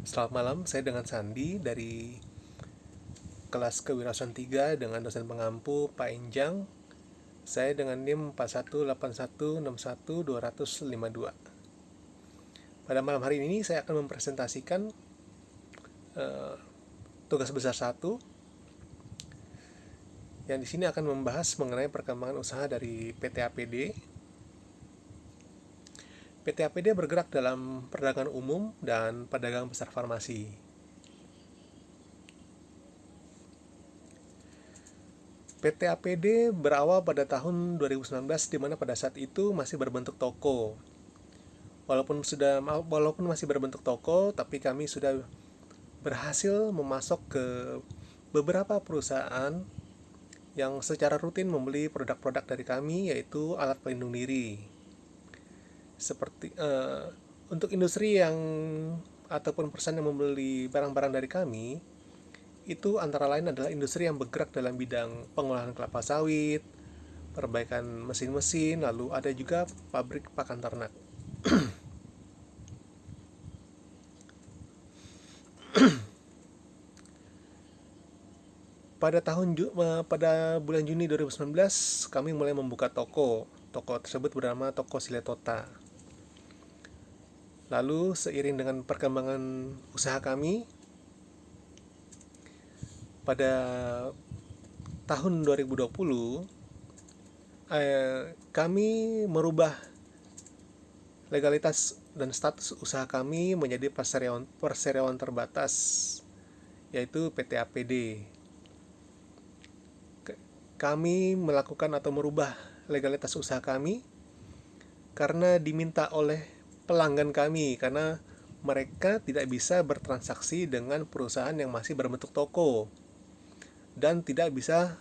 Selamat malam, saya dengan Sandi dari kelas Kewirausahaan 3 dengan dosen pengampu Pak Enjang. Saya dengan NIM 4181612052. Pada malam hari ini saya akan mempresentasikan tugas besar 1 yang di sini akan membahas mengenai perkembangan usaha dari PT APD. PT APD bergerak dalam perdagangan umum dan pedagang besar farmasi. PT APD berawal pada tahun 2019 di mana pada saat itu masih berbentuk toko. Walaupun masih berbentuk toko, tapi kami sudah berhasil memasok ke beberapa perusahaan yang secara rutin membeli produk-produk dari kami, yaitu alat pelindung diri. Seperti untuk industri yang ataupun perusahaan yang membeli barang-barang dari kami, itu antara lain adalah industri yang bergerak dalam bidang pengolahan kelapa sawit, perbaikan mesin-mesin, lalu ada juga pabrik pakan ternak. Pada bulan Juni 2019 kami mulai membuka toko. Toko tersebut bernama Toko Siletota. Lalu seiring dengan perkembangan usaha kami, pada tahun 2020 kami merubah legalitas dan status usaha kami menjadi perseroan terbatas, yaitu PT APD. Kami melakukan atau merubah legalitas usaha kami karena diminta oleh pelanggan kami, karena mereka tidak bisa bertransaksi dengan perusahaan yang masih berbentuk toko dan tidak bisa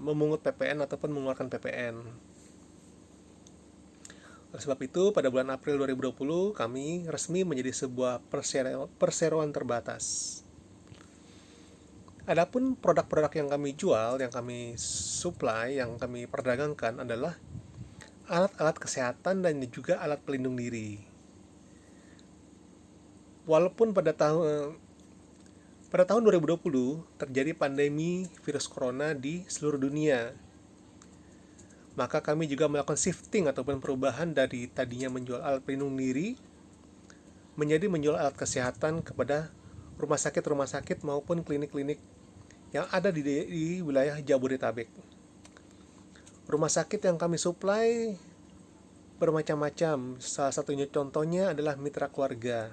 memungut PPN ataupun mengeluarkan PPN. Oleh sebab itu, pada bulan April 2020 kami resmi menjadi sebuah perseroan terbatas. Adapun produk-produk yang kami jual, yang kami supply, yang kami perdagangkan adalah alat-alat kesehatan dan juga alat pelindung diri. Walaupun pada tahun 2020 terjadi pandemi virus corona di seluruh dunia, maka kami juga melakukan shifting ataupun perubahan dari tadinya menjual alat pelindung diri menjadi menjual alat kesehatan kepada rumah sakit maupun klinik-klinik yang ada di wilayah Jabodetabek. Rumah sakit yang kami supply bermacam-macam. Salah satunya contohnya adalah Mitra Keluarga.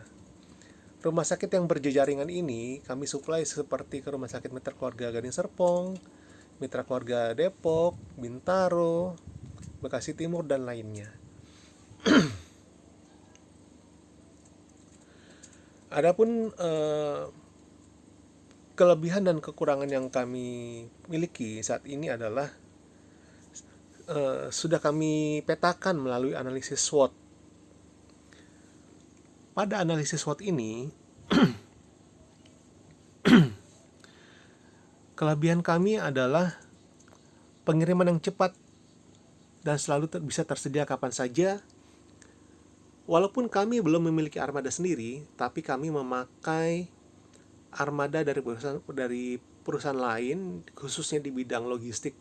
Rumah sakit yang berjejaringan ini kami supply seperti ke Rumah Sakit Mitra Keluarga Gading Serpong, Mitra Keluarga Depok, Bintaro, Bekasi Timur, dan lainnya. Adapun kelebihan dan kekurangan yang kami miliki saat ini adalah sudah kami petakan melalui analisis SWOT. Pada analisis SWOT ini, kelebihan kami adalah pengiriman yang cepat dan selalu bisa tersedia kapan saja. Walaupun kami belum memiliki armada sendiri, tapi kami memakai armada dari perusahaan lain, khususnya di bidang logistik,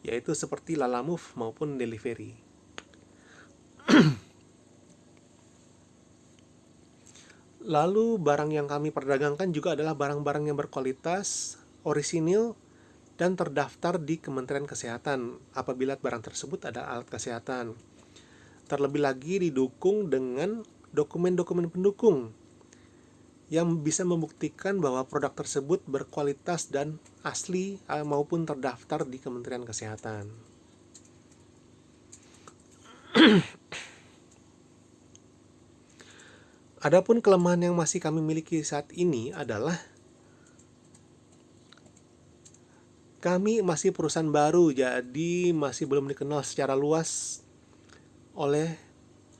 yaitu seperti Lalamove maupun Delivery. Lalu barang yang kami perdagangkan juga adalah barang-barang yang berkualitas, orisinil, dan terdaftar di Kementerian Kesehatan apabila barang tersebut ada alat kesehatan. Terlebih lagi didukung dengan dokumen-dokumen pendukung yang bisa membuktikan bahwa produk tersebut berkualitas dan asli maupun terdaftar di Kementerian Kesehatan. Adapun kelemahan yang masih kami miliki saat ini adalah kami masih perusahaan baru, jadi masih belum dikenal secara luas oleh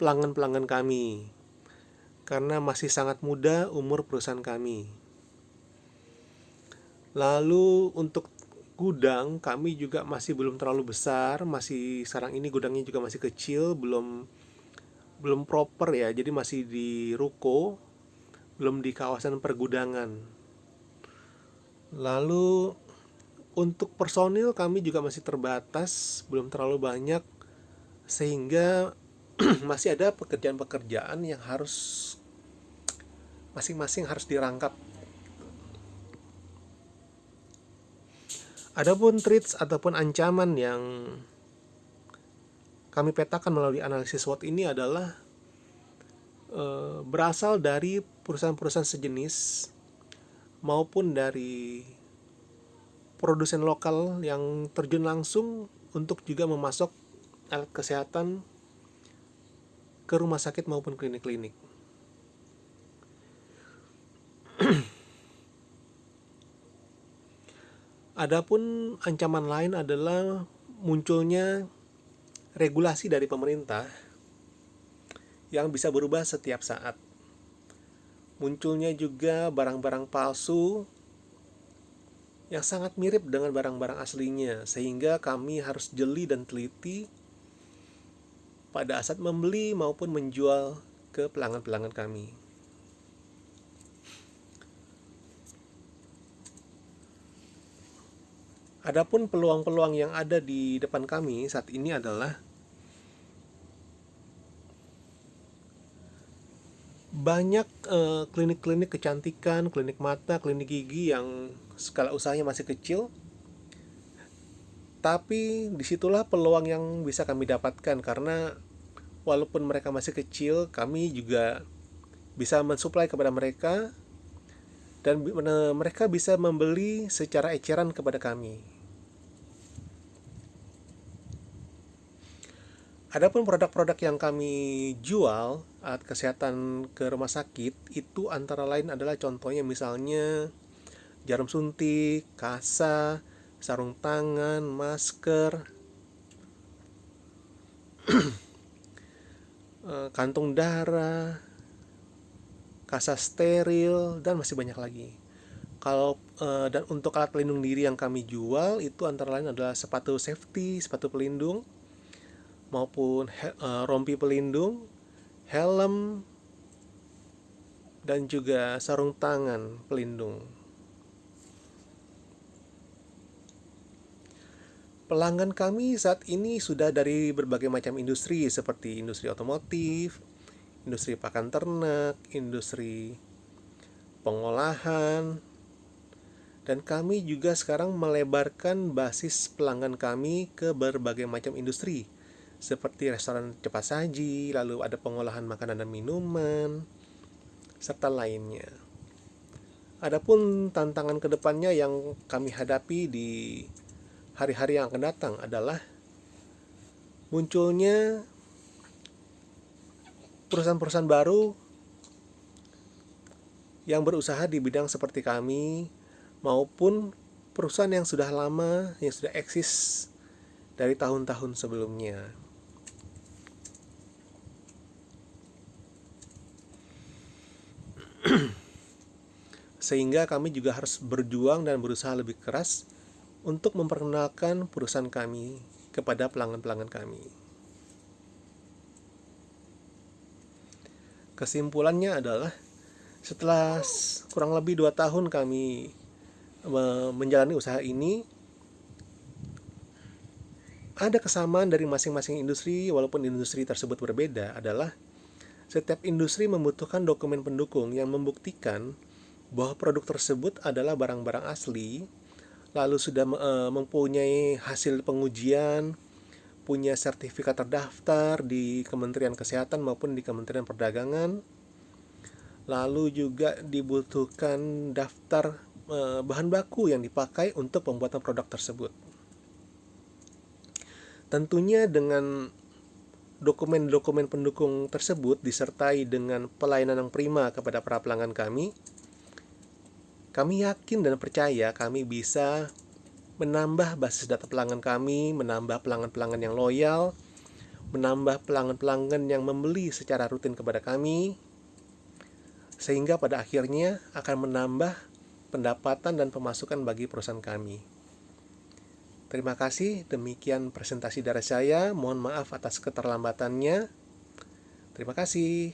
pelanggan-pelanggan kami karena masih sangat muda umur perusahaan kami. Lalu untuk gudang kami juga masih belum terlalu besar, sekarang ini gudangnya juga masih kecil, belum proper ya, jadi masih di ruko. belum di kawasan pergudangan. Lalu untuk personil kami juga masih terbatas, belum terlalu banyak, sehingga masih ada pekerjaan-pekerjaan yang harus masing-masing harus dirangkap. Adapun threats ataupun ancaman yang kami petakan melalui analisis SWOT ini adalah berasal dari perusahaan-perusahaan sejenis maupun dari produsen lokal yang terjun langsung untuk juga memasok alat kesehatan ke rumah sakit maupun klinik-klinik. Adapun ancaman lain adalah munculnya regulasi dari pemerintah yang bisa berubah setiap saat. Munculnya juga barang-barang palsu yang sangat mirip dengan barang-barang aslinya, sehingga kami harus jeli dan teliti pada saat membeli maupun menjual ke pelanggan-pelanggan kami. Adapun peluang-peluang yang ada di depan kami saat ini adalah banyak klinik-klinik kecantikan, klinik mata, klinik gigi yang skala usahanya masih kecil, tapi disitulah peluang yang bisa kami dapatkan, karena walaupun mereka masih kecil, kami juga bisa mensuplai kepada mereka dan mereka bisa membeli secara eceran kepada kami. Adapun produk-produk yang kami jual, alat kesehatan ke rumah sakit, itu antara lain adalah contohnya misalnya jarum suntik, kasa, sarung tangan, masker, kantung darah, kasa steril, dan masih banyak lagi. Dan untuk alat pelindung diri yang kami jual itu antara lain adalah sepatu safety, sepatu pelindung, maupun rompi pelindung, helm, dan juga sarung tangan pelindung. Pelanggan kami saat ini sudah dari berbagai macam industri seperti industri otomotif, industri pakan ternak, industri pengolahan, dan kami juga sekarang melebarkan basis pelanggan kami ke berbagai macam industri seperti restoran cepat saji, lalu ada pengolahan makanan dan minuman, serta lainnya. Adapun tantangan kedepannya yang kami hadapi di hari-hari yang akan datang adalah munculnya perusahaan-perusahaan baru yang berusaha di bidang seperti kami, maupun perusahaan yang sudah lama, yang sudah eksis dari tahun-tahun sebelumnya. Sehingga kami juga harus berjuang dan berusaha lebih keras untuk memperkenalkan perusahaan kami kepada pelanggan-pelanggan kami. Kesimpulannya adalah setelah kurang lebih 2 tahun kami menjalani usaha ini, ada kesamaan dari masing-masing industri. Walaupun industri tersebut berbeda, adalah setiap industri membutuhkan dokumen pendukung yang membuktikan bahwa produk tersebut adalah barang-barang asli, lalu sudah mempunyai hasil pengujian, punya sertifikat terdaftar di Kementerian Kesehatan maupun di Kementerian Perdagangan. Lalu juga dibutuhkan daftar bahan baku yang dipakai untuk pembuatan produk tersebut. Tentunya dengan dokumen-dokumen pendukung tersebut disertai dengan pelayanan yang prima kepada para pelanggan kami yakin dan percaya kami bisa menambah basis data pelanggan kami, menambah pelanggan-pelanggan yang loyal, menambah pelanggan-pelanggan yang membeli secara rutin kepada kami, sehingga pada akhirnya akan menambah pendapatan dan pemasukan bagi perusahaan kami. Terima kasih, demikian presentasi dari saya. Mohon maaf atas keterlambatannya. Terima kasih.